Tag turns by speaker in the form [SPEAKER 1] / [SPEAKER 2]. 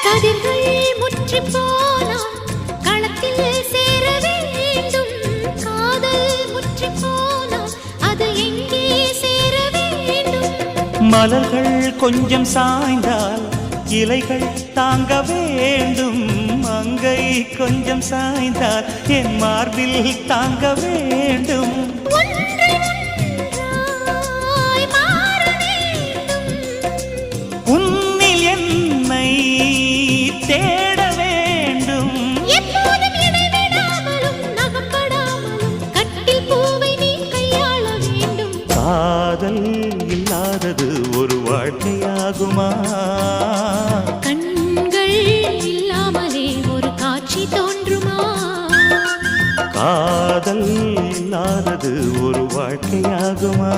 [SPEAKER 1] கதிர்கள் முற்றி போனால் களத்தில் சேர வேண்டும். காதல் முற்றி போனால் அது எங்கே சேர வேண்டும்.
[SPEAKER 2] மலர்கள் கொஞ்சம் சாய்ந்தால் இலைகள் தாங்க வேண்டும். மங்கை கொஞ்சம் சாய்ந்தால் என் மார்பில் தாங்க வேண்டும். உன்னில் என்னை தேட வேண்டும்.
[SPEAKER 1] எப்போதும் இடைவிடாமலும் நகப்படாமலும் கட்டில் பூவை நீ கையாள வேண்டும்.
[SPEAKER 2] காதல் இல்லாதது ஒரு வாழ்க்கையாகுமா?
[SPEAKER 1] கண்கள் இல்லாமலே ஒரு காட்சி தோன்றுமா?
[SPEAKER 2] காதல் இல்லாதது ஒரு வாழ்க்கையாகுமா?